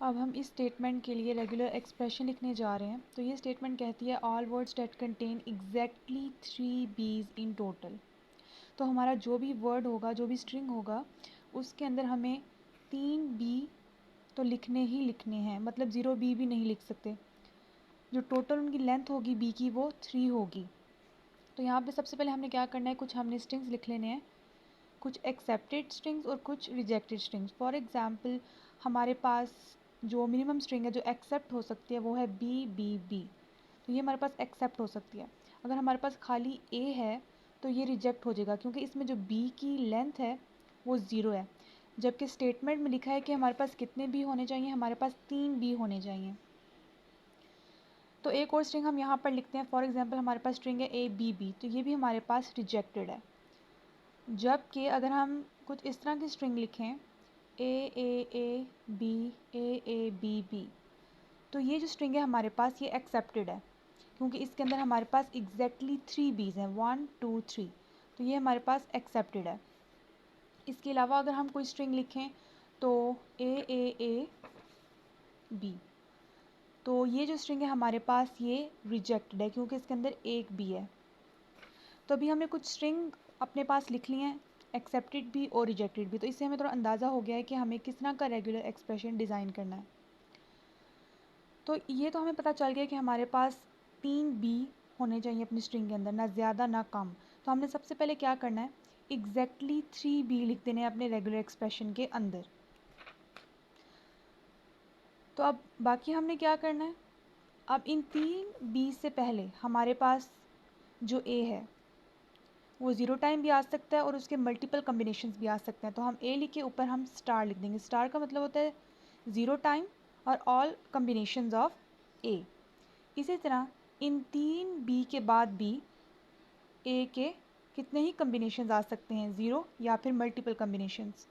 अब हम इस स्टेटमेंट के लिए रेगुलर एक्सप्रेशन लिखने जा रहे हैं। तो ये स्टेटमेंट कहती है all words that contain exactly 3 बीज इन टोटल। तो हमारा जो भी वर्ड होगा, जो भी स्ट्रिंग होगा, उसके अंदर हमें 3 बी तो लिखने ही लिखने हैं, मतलब 0 बी भी नहीं लिख सकते। जो टोटल उनकी लेंथ होगी बी की वो 3 होगी। तो यहाँ पे सबसे पहले हमने क्या करना है, कुछ हमने स्ट्रिंग्स लिख लेने हैं, कुछ एक्सेप्टेड स्ट्रिंग्स और कुछ रिजेक्टेड स्ट्रिंग्स। फॉर एग्जांपल हमारे पास जो मिनिमम स्ट्रिंग है जो एक्सेप्ट हो सकती है वो है बी बी बी। तो ये हमारे पास एक्सेप्ट हो सकती है। अगर हमारे पास खाली ए है तो ये रिजेक्ट हो जाएगा, क्योंकि इसमें जो बी की लेंथ है वो 0 है, जबकि स्टेटमेंट में लिखा है कि हमारे पास कितने बी होने चाहिए, हमारे पास 3 बी होने चाहिए। तो एक और स्ट्रिंग हम यहाँ पर लिखते हैं। फॉर एग्जांपल हमारे पास स्ट्रिंग है ए बी बी, तो ये भी हमारे पास रिजेक्टेड है। जबकि अगर हम कुछ इस तरह की स्ट्रिंग लिखें ए बी बी बी, तो ये जो स्ट्रिंग है हमारे पास ये एक्सेप्टेड है, क्योंकि इसके अंदर हमारे पास एग्जैक्टली 3 बीज हैं, 1 2 3। तो ये हमारे पास एक्सेप्टेड है। इसके अलावा अगर हम कोई स्ट्रिंग लिखें तो ए बी, तो ये जो स्ट्रिंग है हमारे पास ये रिजेक्टेड है, क्योंकि इसके अंदर एक बी है। तो अभी हमने कुछ स्ट्रिंग अपने पास लिख ली हैं, एक्सेप्टेड भी और रिजेक्टेड भी। तो इससे हमें थोड़ा अंदाज़ा हो गया है कि हमें किस तरह का रेगुलर एक्सप्रेशन डिज़ाइन करना है। तो ये तो हमें पता चल गया कि हमारे पास 3 बी होने चाहिए अपनी स्ट्रिंग के अंदर, ना ज़्यादा ना कम। तो हमने सबसे पहले क्या करना है, एग्जैक्टली 3 बी लिख देने हैं अपने रेगुलर एक्सप्रेशन के अंदर। तो अब बाकी हमने क्या करना है, अब इन 3 बी से पहले हमारे पास जो ए है वो 0 टाइम भी आ सकता है और उसके मल्टीपल कम्बिनेशंस भी आ सकते हैं। तो हम ए लिख के ऊपर हम स्टार लिख देंगे। स्टार का मतलब होता है 0 टाइम और ऑल कम्बिनेशंस ऑफ ए। इसी तरह इन 3 बी के बाद भी ए के कितने ही कम्बिनेशंस आ सकते हैं, 0 या फिर मल्टीपल कम्बिनेशंस।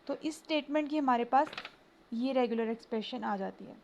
तो इस स्टेटमेंट की हमारे पास ये रेगुलर एक्सप्रेशन आ जाती है।